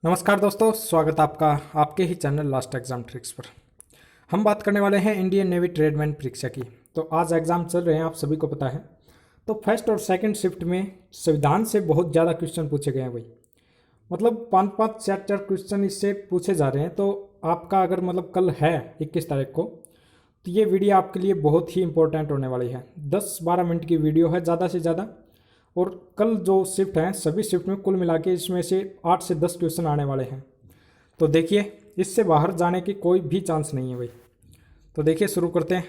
नमस्कार दोस्तों, स्वागत आपका आपके ही चैनल लास्ट एग्ज़ाम ट्रिक्स पर। हम बात करने वाले हैं इंडियन नेवी ट्रेडमैन परीक्षा की। तो आज एग्ज़ाम चल रहे हैं, आप सभी को पता है। तो फर्स्ट और सेकंड शिफ्ट में संविधान से बहुत ज़्यादा क्वेश्चन पूछे गए हैं भाई। मतलब 5-5 4-4 क्वेश्चन इससे पूछे जा रहे हैं। तो आपका अगर मतलब कल है 21 तारीख को, तो ये वीडियो आपके लिए बहुत ही इंपॉर्टेंट होने वाली है। 10-12 मिनट की वीडियो है ज़्यादा से ज़्यादा। और कल जो शिफ्ट हैं सभी शिफ्ट में कुल मिला के इसमें से 8 से 10 क्वेश्चन आने वाले हैं। तो देखिए, इससे बाहर जाने की कोई भी चांस नहीं है भाई। तो देखिए, शुरू करते हैं।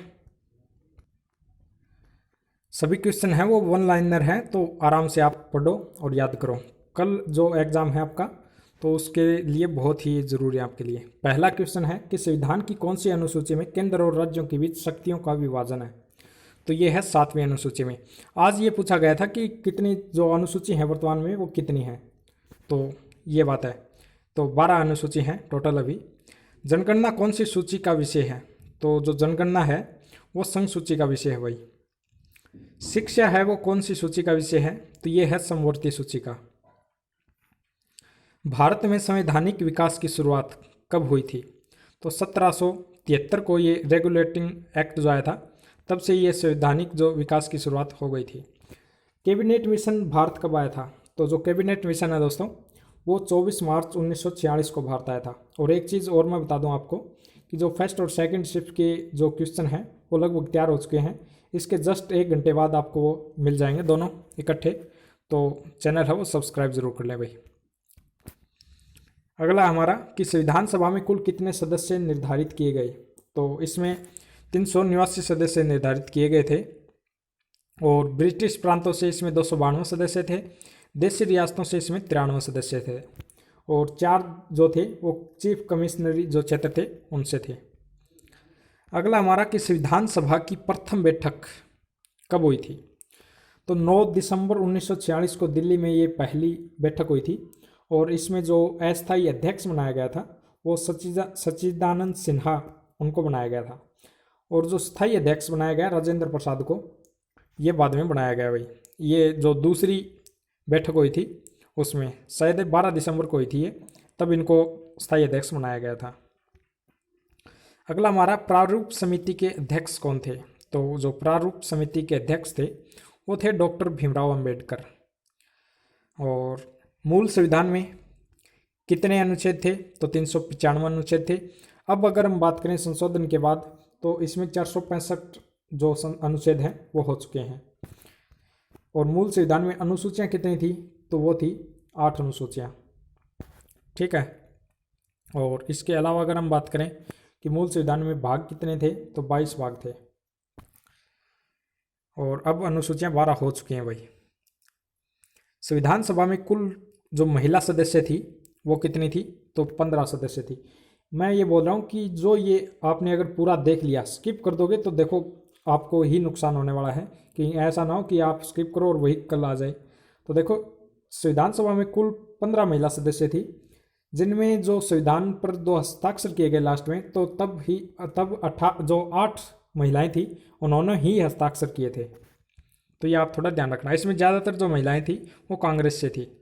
सभी क्वेश्चन हैं वो वन लाइनर हैं, तो आराम से आप पढ़ो और याद करो। कल जो एग्ज़ाम है आपका, तो उसके लिए बहुत ही ज़रूरी है आपके लिए। पहला क्वेश्चन है कि संविधान की कौन सी अनुसूची में केंद्र और राज्यों के बीच शक्तियों का विभाजन है। तो ये है 7वीं अनुसूची में। आज ये पूछा गया था कि कितनी जो अनुसूची है वर्तमान में वो कितनी है। तो ये बात है। तो 12 अनुसूची हैं टोटल अभी। जनगणना कौन सी सूची का विषय है। तो जो जनगणना है वो संघ सूची का विषय है भाई। शिक्षा है वो कौन सी सूची का विषय है। तो ये है समवर्ती सूची का। भारत में संवैधानिक विकास की शुरुआत कब हुई थी। तो 1773 को ये रेगुलेटिंग एक्ट जो आया था, तब से ये संवैधानिक जो विकास की शुरुआत हो गई थी। कैबिनेट मिशन भारत कब आया था। तो जो कैबिनेट मिशन है दोस्तों, वो 24 मार्च 1946 को भारत आया था। और एक चीज़ और मैं बता दूं आपको कि जो फर्स्ट और सेकंड शिफ्ट के जो क्वेश्चन हैं वो लगभग तैयार हो चुके हैं। इसके जस्ट 1 घंटे बाद आपको वो मिल जाएंगे दोनों इकट्ठे। तो चैनल है वो सब्सक्राइब जरूर कर लें भाई। अगला हमारा कि संविधान सभा में कुल कितने सदस्य निर्धारित किए गए। तो इसमें 389 सदस्य निर्धारित किए गए थे। और ब्रिटिश प्रांतों से इसमें 292 सदस्य थे। देशी रियासतों से इसमें 93 सदस्य थे। और 4 जो थे वो चीफ कमिश्नरी जो क्षेत्र थे उनसे थे। अगला हमारा कि संविधान सभा की प्रथम बैठक कब हुई थी। तो 9 दिसंबर 1946 को दिल्ली में ये पहली बैठक हुई थी। और इसमें जो अस्थायी अध्यक्ष बनाया गया था वो सच्चिदानंद सिन्हा उनको बनाया गया था। और जो स्थायी अध्यक्ष बनाया गया राजेंद्र प्रसाद को, ये बाद में बनाया गया भाई। ये जो दूसरी बैठक हुई थी उसमें शायद 12 दिसंबर को हुई थी ये, तब इनको स्थायी अध्यक्ष बनाया गया था। अगला हमारा प्रारूप समिति के अध्यक्ष कौन थे। तो जो प्रारूप समिति के अध्यक्ष थे वो थे डॉक्टर भीमराव अंबेडकर। और मूल संविधान में कितने अनुच्छेद थे। तो 395 अनुच्छेद थे। अब अगर हम बात करें संशोधन के बाद, तो इसमें 465 जो अनुच्छेद हैं वो हो चुके हैं। और मूल संविधान में अनुसूचियाँ कितनी थी। तो वो थी 8 अनुसूचियाँ। ठीक है। और इसके अलावा अगर हम बात करें कि मूल संविधान में भाग कितने थे, तो 22 भाग थे। और अब अनुसूचियाँ 12 हो चुकी हैं भाई। संविधान सभा में कुल जो महिला सदस्य थी वो कितनी थी। तो 15 सदस्य थी। मैं ये बोल रहा हूँ कि जो ये आपने अगर पूरा देख लिया, स्किप कर दोगे तो देखो आपको ही नुकसान होने वाला है। कि ऐसा ना हो कि आप स्किप करो और वही कल आ जाए। तो देखो, संविधान सभा में कुल 15 महिला सदस्य थी, जिनमें जो संविधान पर 2 हस्ताक्षर किए गए लास्ट में, तो तब 8 महिलाएं थी, उन्होंने ही हस्ताक्षर किए थे। तो ये आप थोड़ा ध्यान रखना। इसमें ज़्यादातर जो महिलाएं थी वो कांग्रेस से थी।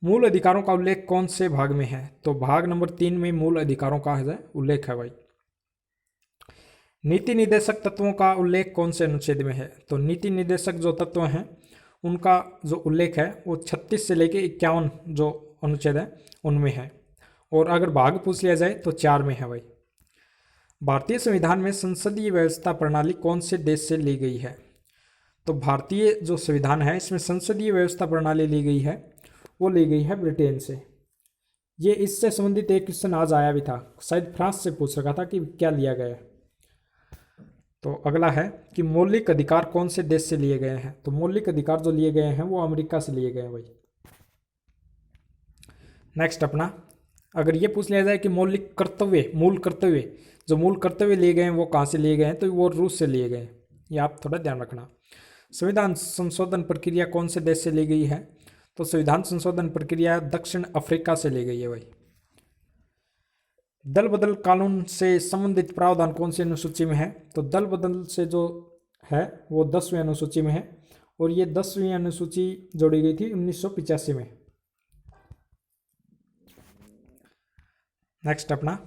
मूल अधिकारों का उल्लेख कौन से भाग में है। तो भाग नंबर 3 में मूल अधिकारों का उल्लेख है भाई। नीति निर्देशक तत्वों का उल्लेख कौन से अनुच्छेद में है। तो नीति निर्देशक जो तत्व हैं उनका जो उल्लेख है वो 36 से लेके 51 जो अनुच्छेद है उनमें है। और अगर भाग पूछ लिया जाए तो 4 में है भाई। भारतीय संविधान में संसदीय व्यवस्था प्रणाली कौन से देश से ली गई है। तो भारतीय जो संविधान है इसमें संसदीय व्यवस्था प्रणाली ली गई है, वो ली गई है ब्रिटेन से। ये इससे संबंधित एक क्वेश्चन आज आया भी था, शायद फ्रांस से पूछ रखा था कि क्या लिया गया है। तो अगला है कि मौलिक अधिकार कौन से देश से लिए गए हैं। तो मौलिक अधिकार जो लिए गए हैं वो अमेरिका से लिए गए हैं भाई। नेक्स्ट अपना, अगर ये पूछ लिया जाए कि मूल कर्तव्य लिए गए हैं वो कहाँ से लिए गए हैं, तो वो रूस से लिए गए हैं। ये आप थोड़ा ध्यान रखना। संविधान संशोधन प्रक्रिया कौन से देश से ली गई है। तो संविधान संशोधन प्रक्रिया दक्षिण अफ्रीका से ली गई है भाई। दल बदल कानून से संबंधित प्रावधान कौन सी अनुसूची में है। तो दल बदल से जो है वो 10वीं अनुसूची में है। और ये 10वीं अनुसूची जोड़ी गई थी 1985 में। नेक्स्ट अपना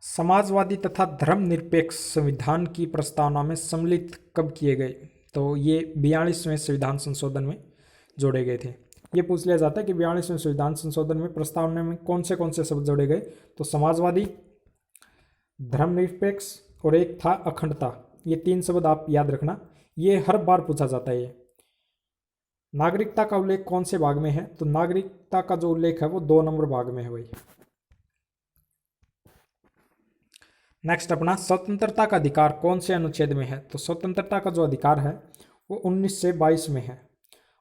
समाजवादी तथा धर्मनिरपेक्ष संविधान की प्रस्तावना में सम्मिलित कब किए गए? तो ये 42वें संविधान संशोधन में जोड़े गए थे। ये पूछ लिया जाता है कि 42वें संविधान संशोधन में प्रस्तावना में कौन से शब्द जोड़े गए? तो समाजवादी, धर्मनिरपेक्ष और एक था अखंडता। ये 3 शब्द आप याद रखना, ये हर बार पूछा जाता है। ये नागरिकता का उल्लेख कौन से भाग में है? तो नागरिकता का जो उल्लेख है वो 2 नंबर भाग में है भाई। नेक्स्ट अपना स्वतंत्रता का अधिकार कौन से अनुच्छेद में है? तो स्वतंत्रता का जो अधिकार है वो 19 से 22 में है।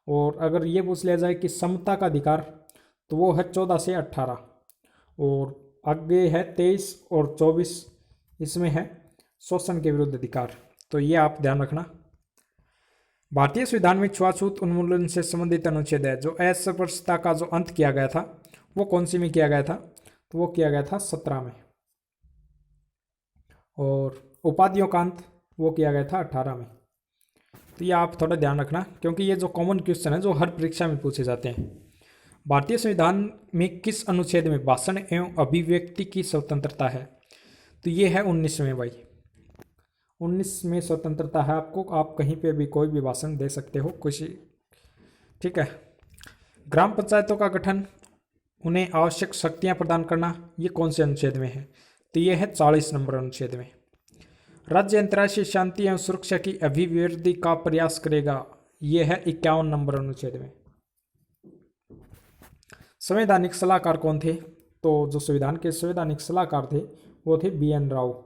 और अगर ये पूछ लिया जाए कि समता का अधिकार, तो वो है 14 से 18। और आगे है 23 और 24, इसमें है शोषण के विरुद्ध अधिकार। तो ये आप ध्यान रखना। भारतीय संविधान में छुआछूत उन्मूलन से संबंधित अनुच्छेद है। जो अस्पृश्यता का जो अंत किया गया था वो कौन सी में किया गया था? तो वो किया गया था 17 में। और उपाधियों का अंत वो किया गया था 18 में। तो ये आप थोड़ा ध्यान रखना, क्योंकि ये जो कॉमन क्वेश्चन है जो हर परीक्षा में पूछे जाते हैं। भारतीय संविधान में किस अनुच्छेद में भाषण एवं अभिव्यक्ति की स्वतंत्रता है? तो ये है 19 में भाई। 19 में स्वतंत्रता है आपको, आप कहीं पे भी कोई भी भाषण दे सकते हो कुछ, ठीक है। ग्राम पंचायतों का गठन, उन्हें आवश्यक शक्तियां प्रदान करना, ये कौन से अनुच्छेद में है? तो ये है 40 नंबर अनुच्छेद में। राज्य अंतर्राष्ट्रीय शांति एवं सुरक्षा की अभिवृद्धि का प्रयास करेगा, ये है 51 नंबर अनुच्छेद में। संवैधानिक सलाहकार कौन थे? तो जो संविधान के संवैधानिक सलाहकार थे वो थे BN राव।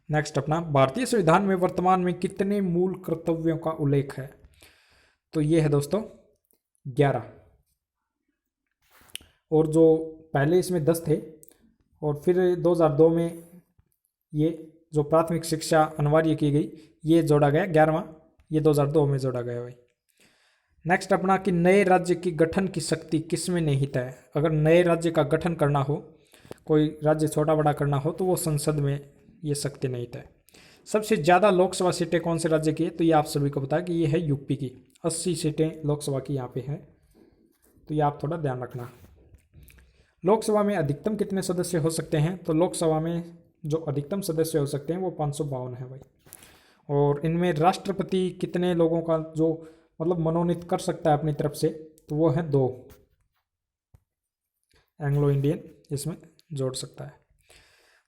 नेक्स्ट अपना भारतीय संविधान में वर्तमान में कितने मूल कर्तव्यों का उल्लेख है? तो ये है दोस्तों 11। और जो पहले इसमें 10 थे और फिर 2002 में ये जो प्राथमिक शिक्षा अनिवार्य की गई ये जोड़ा गया 11वां, ये 2002 में जोड़ा गया भाई। नेक्स्ट अपना कि नए राज्य की गठन की शक्ति किसमें निहित है? अगर नए राज्य का गठन करना हो, कोई राज्य छोटा बड़ा करना हो, तो वो संसद में ये शक्ति निहित है। सबसे ज़्यादा लोकसभा सीटें कौन से राज्य की है? तो ये आप सभी को पता है कि ये है यूपी की, 80 सीटें लोकसभा की यहाँ पे है। तो ये आप थोड़ा ध्यान रखना। लोकसभा में अधिकतम कितने सदस्य हो सकते हैं? तो लोकसभा में जो अधिकतम सदस्य हो सकते हैं वो 552 है भाई। और इनमें राष्ट्रपति कितने लोगों का जो मतलब मनोनीत कर सकता है अपनी तरफ से? तो वो है 2 एंग्लो इंडियन इसमें जोड़ सकता है।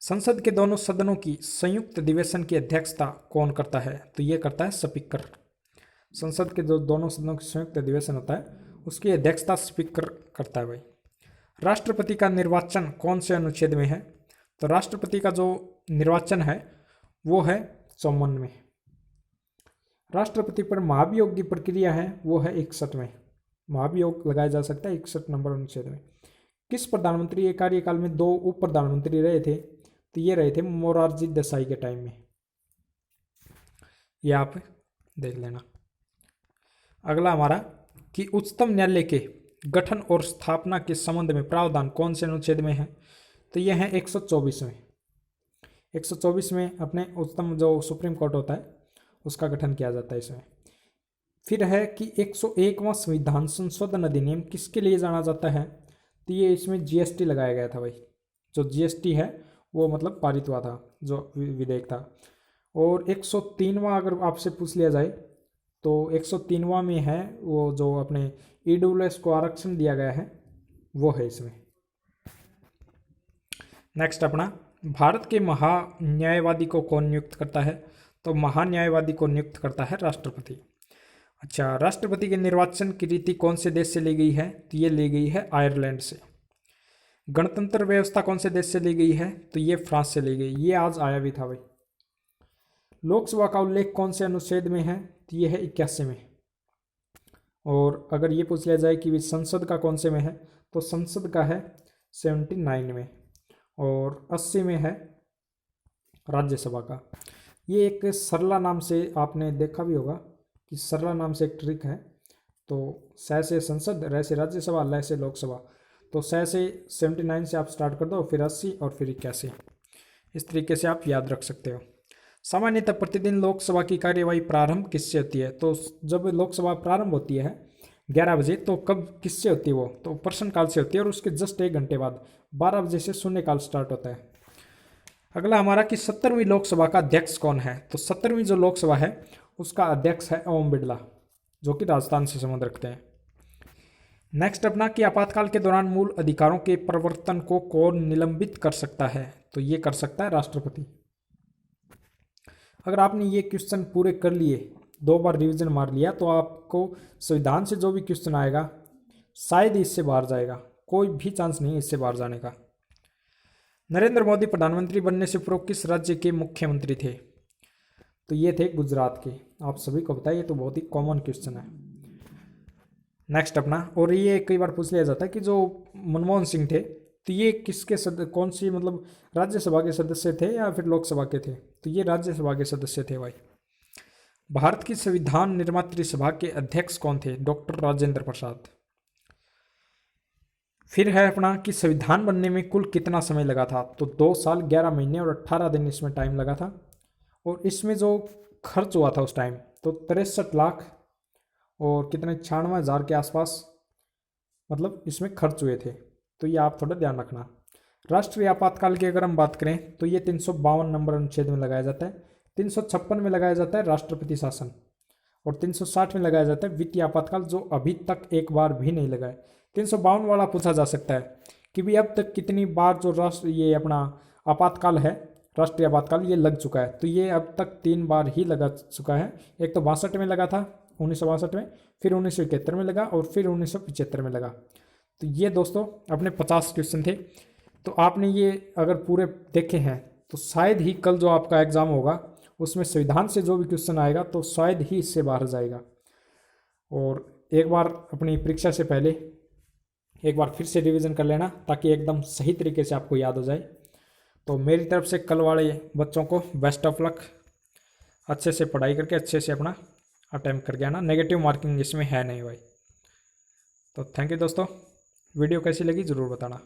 संसद के दोनों सदनों की संयुक्त अधिवेशन की अध्यक्षता कौन करता है? तो ये करता है स्पीकर। संसद के जो दोनों सदनों की संयुक्त अधिवेशन होता है उसकी अध्यक्षता स्पीकर करता है भाई। राष्ट्रपति का निर्वाचन कौन से अनुच्छेद में है? तो राष्ट्रपति का जो निर्वाचन है वो है 54 में। राष्ट्रपति पर महाभियोग की प्रक्रिया है वो है 61 में। महाभियोग लगाया जा सकता है 61 नंबर अनुच्छेद में। किस प्रधानमंत्री के कार्यकाल में 2 उप प्रधानमंत्री रहे थे? तो ये रहे थे मोरारजी देसाई के टाइम में। ये आप देख लेना। अगला हमारा कि उच्चतम न्यायालय के गठन और स्थापना के संबंध में प्रावधान कौन से अनुच्छेद में है? तो ये है 124 में। 124 में अपने उच्चतम जो सुप्रीम कोर्ट होता है उसका गठन किया जाता है इसमें। फिर है कि 101वां संविधान संशोधन अधिनियम किसके लिए जाना जाता है? तो ये इसमें GST लगाया गया था भाई। जो GST है वो मतलब पारित हुआ था, जो विधेयक था। और 103वां अगर आपसे पूछ लिया जाए तो 103वां में है वो जो अपने EWS को आरक्षण दिया गया है वो है इसमें। नेक्स्ट अपना भारत के महान्यायवादी को कौन नियुक्त करता है? तो महान्यायवादी को नियुक्त करता है राष्ट्रपति। अच्छा, राष्ट्रपति के निर्वाचन की रीति कौन से देश से ली गई है? तो ये ली गई है आयरलैंड से। गणतंत्र व्यवस्था कौन से देश से ली गई है? तो ये फ्रांस से ली गई। ये आज आया भी था भाई। लोकसभा का उल्लेख कौन से अनुच्छेद में है? तो ये है 81 में। और अगर ये पूछ लिया जाए कि संसद का कौन से में है तो संसद का है 79 में। और 80 में है राज्यसभा का। ये एक सरला नाम से आपने देखा भी होगा कि सरला नाम से एक ट्रिक है। तो स से संसद, र से राज्यसभा, ल से लोकसभा। तो स से 79 से आप स्टार्ट कर दो, फिर 80 और फिर 81। इस तरीके से आप याद रख सकते हो। सामान्यतः प्रतिदिन लोकसभा की कार्यवाही प्रारंभ किससे होती है? तो जब लोकसभा प्रारंभ होती है 11 बजे, तो कब किससे होती है वो, तो प्रश्नकाल से होती है और उसके जस्ट 1 घंटे बाद 12 बजे से शून्यकाल स्टार्ट होता है। अगला हमारा कि 70वीं लोकसभा का अध्यक्ष कौन है, तो 70वीं जो लोकसभा है उसका अध्यक्ष है ओम बिरला, जो कि राजस्थान से संबंध रखते हैं। नेक्स्ट अपना कि आपातकाल के दौरान मूल अधिकारों के प्रवर्तन को कौन निलंबित कर सकता है, तो ये कर सकता है राष्ट्रपति। अगर आपने ये क्वेश्चन पूरे कर लिए, 2 बार रिवीजन मार लिया, तो आपको संविधान से जो भी क्वेश्चन आएगा शायद इससे बाहर जाएगा, कोई भी चांस नहीं है इससे बाहर जाने का। नरेंद्र मोदी प्रधानमंत्री बनने से पूर्व किस राज्य के मुख्यमंत्री थे, तो ये थे गुजरात के। आप सभी को पता है, ये तो बहुत ही कॉमन क्वेश्चन है। नेक्स्ट अपना, और ये कई बार पूछ लिया जाता है कि जो मनमोहन सिंह थे तो ये किसके कौन सी मतलब राज्यसभा के सदस्य थे या फिर लोकसभा के थे, तो ये राज्यसभा के सदस्य थे भाई। भारत की संविधान निर्मात्री सभा के अध्यक्ष कौन थे, डॉक्टर राजेंद्र प्रसाद। फिर है अपना कि संविधान बनने में कुल कितना समय लगा था, तो 2 साल 11 महीने और 18 दिन इसमें टाइम लगा था। और इसमें जो खर्च हुआ था उस टाइम तो 63 लाख और कितने 96,000 के आसपास मतलब इसमें खर्च हुए थे, तो ये आप थोड़ा ध्यान रखना। राष्ट्रीय आपातकाल की अगर हम बात करें तो ये 352 नंबर अनुच्छेद में लगाया जाता है, 356 में लगाया जाता है राष्ट्रपति शासन, और 360 में लगाया जाता है वित्तीय आपातकाल, जो अभी तक एक बार भी नहीं लगा है। 352 वाला पूछा जा सकता है कि भी अब तक कितनी बार जो ये अपना आपातकाल है, राष्ट्रीय आपातकाल, ये लग चुका है, तो ये अब तक 3 बार ही लगा चुका है। एक तो 62 में लगा था 1962 में, फिर 1971 में लगा, और फिर 1975 में लगा। तो ये दोस्तों अपने 50 क्वेश्चन थे, तो आपने ये अगर पूरे देखे हैं तो शायद ही कल जो आपका एग्ज़ाम होगा उसमें संविधान से जो भी क्वेश्चन आएगा तो शायद ही इससे बाहर जाएगा। और एक बार अपनी परीक्षा से पहले एक बार फिर से रिवीजन कर लेना ताकि एकदम सही तरीके से आपको याद हो जाए। तो मेरी तरफ से कल वाले बच्चों को बेस्ट ऑफ लक, अच्छे से पढ़ाई करके अच्छे से अपना अटेम्प्ट करके आना, नेगेटिव मार्किंग इसमें है नहीं भाई। तो थैंक यू दोस्तों, वीडियो कैसी लगी ज़रूर बताना।